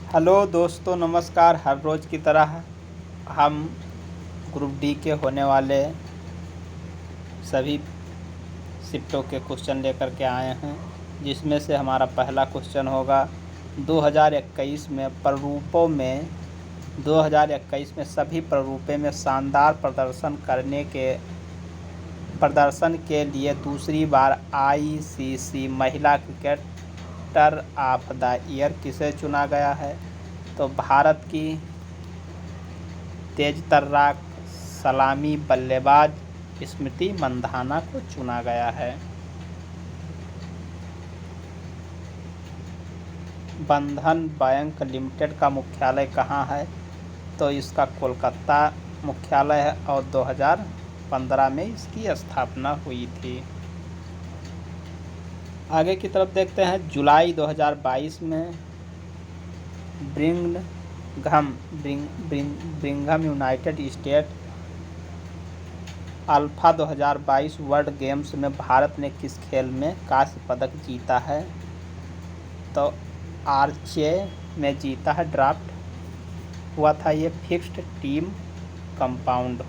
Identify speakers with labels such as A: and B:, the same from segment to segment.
A: Hello दोस्तों, नमस्कार। हर रोज़ की तरह हम ग्रुप डी के होने वाले सभी शिफ्टों के क्वेश्चन लेकर के आए हैं, जिसमें से हमारा पहला क्वेश्चन होगा 2021 में प्रारूपों में 2021 में सभी प्रारूपों में शानदार प्रदर्शन के लिए दूसरी बार आईसीसी महिला क्रिकेटर ऑफ द ईयर किसे चुना गया है। तो भारत की तेज-तर्राक सलामी बल्लेबाज स्मृति मंधाना को चुना गया है। बंधन बैंक लिमिटेड का मुख्यालय कहाँ है। तो इसका कोलकाता मुख्यालय है और 2015 में इसकी स्थापना हुई थी। आगे की तरफ देखते हैं। जुलाई 2022 में Birmingham United States Alabama 2022 world games में भारत ने किस खेल में कांस्य पदक जीता है। तो आर्चरी में जीता है। ड्राफ्ट हुआ था ये फिक्स्ड टीम कंपाउंड।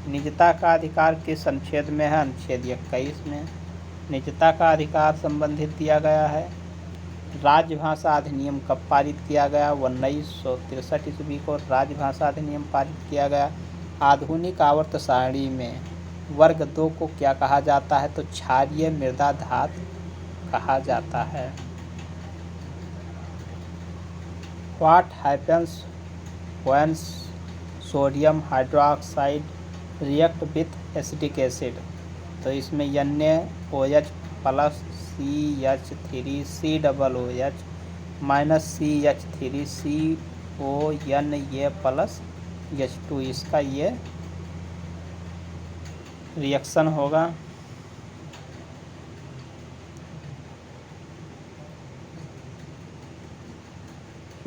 A: निजता का अधिकार किस अनुच्छेद में है। अनुच्छेद 21 में निजता का अधिकार संबंधित दिया गया है। राजभाषा अधिनियम कब पारित किया गया। 1963 ईस्वी को राजभाषा अधिनियम पारित किया गया। आधुनिक आवर्त सारणी में वर्ग 2 को क्या कहा जाता है। तो क्षारीय मृदा धातु कहा जाता है। What happens when sodium hydroxide react with acetic acid. तो इसमें NaOH plus CH3COOH minus CH3CONa plus H2 इसका ये रिएक्शन होगा।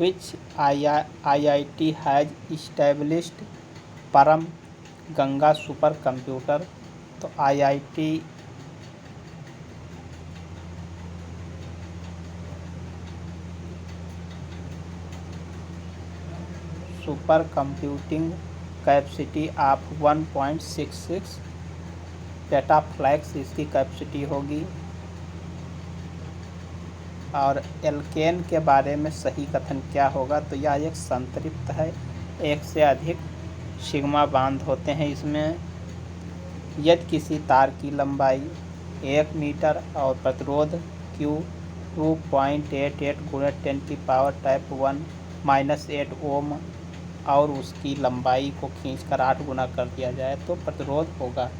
A: Which IIT has established परम गंगा सुपर कंप्यूटर। तो IIT super computing capacity of 1.66 पेटाफ्लैक्स इसकी कैपेसिटी होगी। और एल्केन के बारे में सही कथन क्या होगा। तो यह एक संतृप्त है। एक से अधिक सिग्मा बांध होते हैं इसमें। यदि किसी तार की लंबाई 1 मीटर और प्रतिरोध Q 2.88 × 10⁻⁻⁰ ओम और उसकी लंबाई को खींचकर 8 गुना कर दिया जाए तो प्रतिरोध होगा।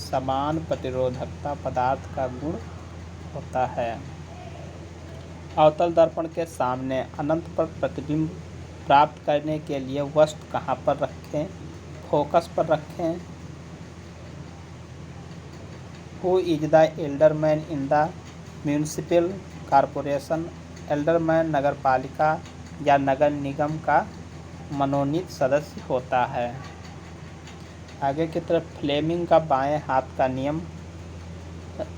A: समान प्रतिरोधकता पदार्थ का गुण होता है। अवतल दर्पण के सामने अनंत पर प्रतिबिंब प्राप्त करने के लिए वस्तु कहाँ पर रखें। फोकस पर रखें। Who is the alderman in the municipal corporation. Alderman नगरपालिका या नगर निगम का मनोनीत सदस्य होता है। आगे की तरफ फ्लेमिंग का बाएं हाथ का नियम।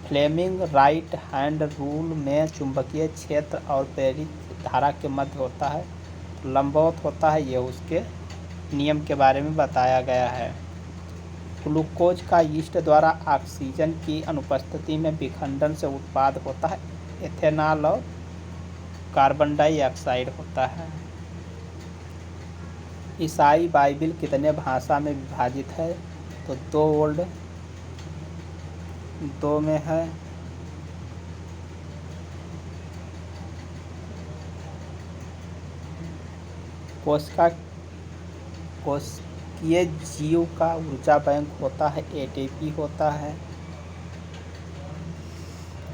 A: फ्लेमिंग राइट हैंड रूल में चुंबकीय क्षेत्र और प्रेरित धारा के मध्य होता है। लंबवत होता है। यह उसके नियम के बारे में बताया गया है। ग्लूकोज का यीस्ट द्वारा ऑक्सीजन की अनुपस्थिति में विखंडन से उत्पाद होता है। एथेनॉल और कार्बन डाइऑक्साइड होता है। ईसाई बाइबिल कितने भाषा में विभाजित है। तो 2 ओल्ड 2 में है। कोशिकीय जीव का ऊर्जा बैंक होता है ATP होता है।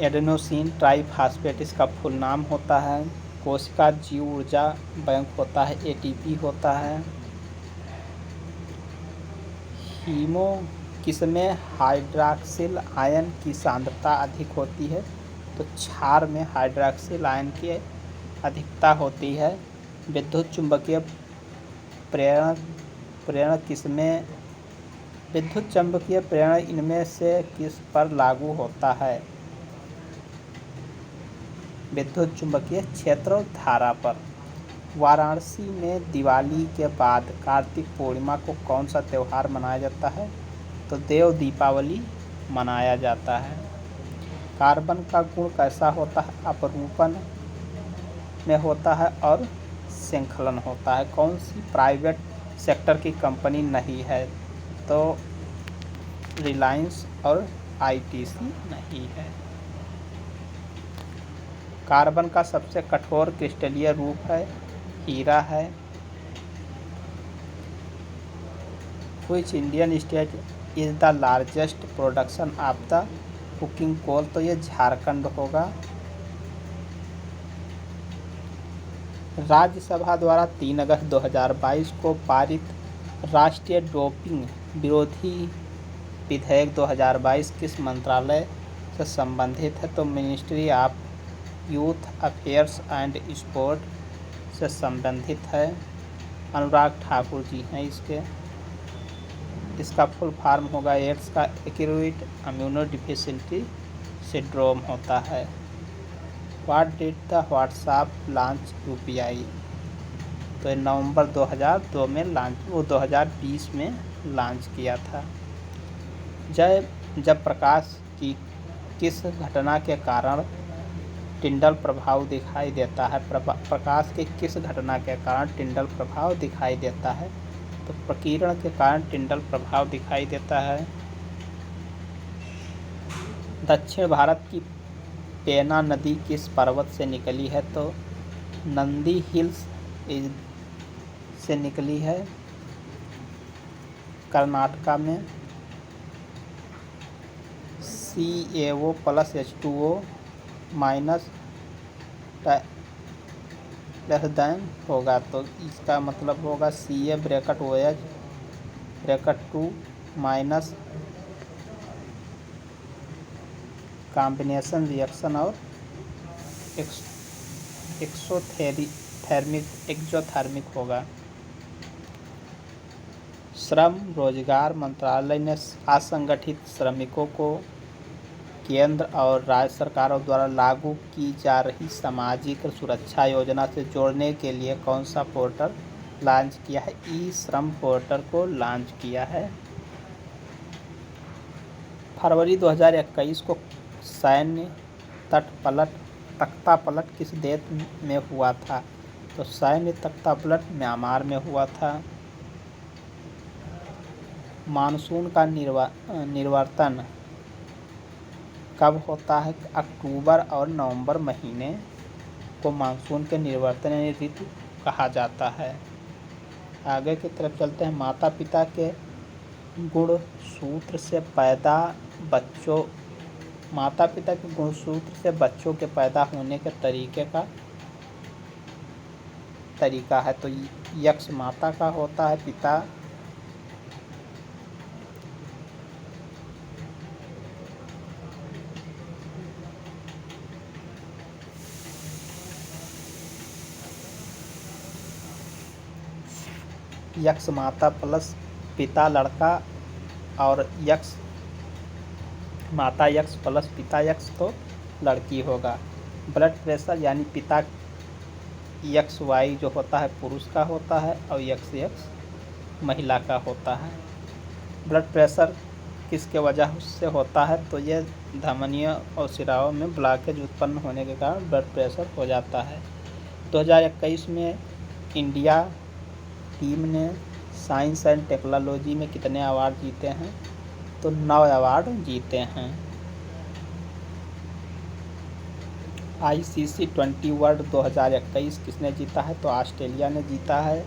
A: एडेनोसिन ट्राइफॉस्फेट इसका फुल नाम होता है। कोशिका जीव ऊर्जा बैंक होता है ATP होता है। हीमो किसमें हाइड्रॉक्सिल आयन की सांद्रता अधिक होती है। तो क्षार में हाइड्रॉक्सिल आयन की अधिकता होती है। विद्युत चुंबकीय प्रेरण इनमें से किस पर लागू होता है। विद्युत चुंबकीय क्षेत्र और धारा पर। वाराणसी में दिवाली के बाद कार्तिक पूर्णिमा को कौन सा त्यौहार मनाया जाता है? तो देव दीपावली मनाया जाता है। कार्बन का गुण कैसा होता है? अपरूपण में होता है और श्रृंखलन होता है। कौन सी प्राइवेट सेक्टर की कंपनी नहीं है? तो रिलायंस और आईटीसी नहीं है। कार्बन का सबसे कठोर क्रिस्टलीय रूप है हीरा है। Which Indian state is the largest production of the cooking coal? तो ये झारखंड होगा। राज्यसभा द्वारा 3 अगस्त 2022 को पारित राष्ट्रीय डोपिंग विरोधी विधेयक 2022 किस मंत्रालय से संबंधित है? तो ministry of youth affairs and sport से संबंधित है। अनुराग ठाकुर जी हैं इसका फुल फॉर्म होगा एड्स का एक्यूरेट इम्यूनोडेफिशिएंसी सिंड्रोम होता है। What did the WhatsApp launch UPI? तो नवंबर 2002 में वो 2020 में लॉन्च किया था। जब प्रकाश की किस घटना के कारण टिंडल प्रभाव दिखाई देता है? प्रकाश के किस घटना के कारण टिंडल प्रभाव दिखाई देता है? तो प्रकीर्णन के कारण टिंडल प्रभाव दिखाई देता है। दक्षिण भारत की पेना नदी किस पर्वत से निकली है? तो नंदी हिल्स से निकली है कर्नाटका में। CaO + H2O minus less than होगा, तो इसका मतलब होगा Ca(OH)(2) माइनस कॉम्बिनेशन रिएक्शन और एक्सोथर्मिक होगा। श्रम रोजगार मंत्रालय ने असंगठित श्रमिकों को केंद्र और राज्य सरकारों द्वारा लागू की जा रही सामाजिक सुरक्षा योजना से जोड़ने के लिए कौन सा पोर्टल लॉन्च किया है? ई श्रम पोर्टल को लॉन्च किया है। फरवरी 2021 को सैन्य तख्तापलट किस देश में हुआ था? तो सैन्य तख्तापलट म्यांमार में हुआ था। मानसून का निर्वर्तन कब होता है? अक्टूबर और नवंबर महीने को मानसून के निर्वर्तन ऋतु कहा जाता है। आगे की तरफ चलते हैं। माता पिता के गुणसूत्र से बच्चों के पैदा होने के तरीका है। तो यक्ष माता का होता है, पिता यक्ष माता प्लस पिता लड़का और यक्ष माता यक्ष प्लस पिता यक्ष तो लड़की होगा। ब्लड प्रेशर यानी पिता यक्ष वाई जो होता है पुरुष का होता है और यक्ष महिला का होता है। ब्लड प्रेशर किसके वजह से होता है? तो ये धमनियों और शिराओं में ब्लॉकेज उत्पन्न होने के कारण ब्लड प्रेशर हो जाता है। 2021 में इंडिया टीम ने साइंस एंड टेक्नोलॉजी में कितने अवार्ड जीते हैं? तो 9 अवार्ड जीते हैं। ICC T20 वर्ल्ड 2021 किसने जीता है? तो ऑस्ट्रेलिया ने जीता है।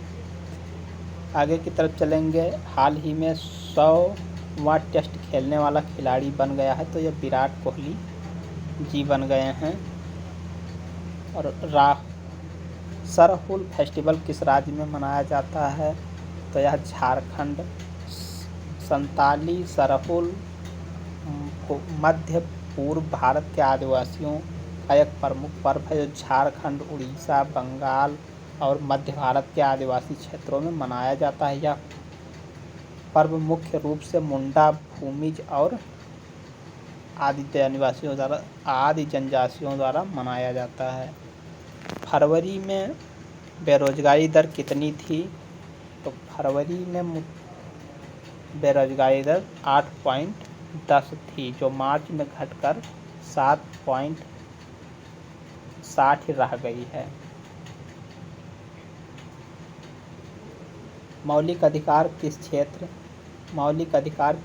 A: आगे की तरफ चलेंगे। हाल ही में 100वां टेस्ट खेलने वाला खिलाड़ी बन गया है, तो यह विराट कोहली जी बन गए हैं। और सरहुल फेस्टिवल किस राज्य में मनाया जाता है? तो यह झारखंड। संताली सरहुल मध्य पूर्व भारत के आदिवासियों का एक प्रमुख पर्व है जो झारखंड, उड़ीसा, बंगाल और मध्य भारत के आदिवासी क्षेत्रों में मनाया जाता है। यह पर्व मुख्य रूप से मुंडा, भूमिज और आदि जनजातियों द्वारा मनाया जाता है। फरवरी में बेरोजगारी दर कितनी थी? तो फरवरी में बेरोजगारी दर 8.10 थी, जो मार्च में घटकर 7.60 रह गई है। मौलिक अधिकार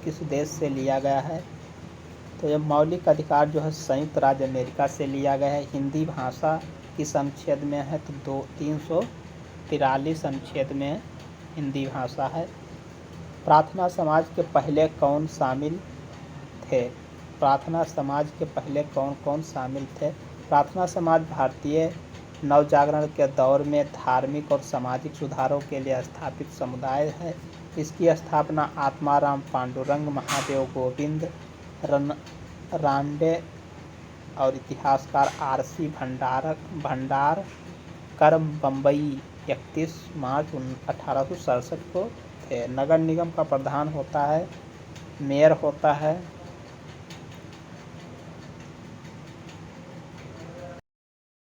A: किस देश से लिया गया है? तो यह मौलिक अधिकार जो है संयुक्त राज्य अमेरिका से लिया गया है। हिंदी भाषा किस अनुच्छेद में है? तो 343 अनुच्छेद में हिंदी भाषा है। प्रार्थना समाज के पहले कौन शामिल थे? प्रार्थना समाज के पहले कौन कौन शामिल थे? प्रार्थना समाज भारतीय नवजागरण के दौर में धार्मिक और सामाजिक सुधारों के लिए स्थापित समुदाय है। इसकी स्थापना आत्माराम पांडुरंग, महादेव गोविंद रानडे और इतिहासकार R.C. भंडारकर बम्बई 31 मार्च 1867 को थे। नगर निगम का प्रधान होता है, मेयर होता है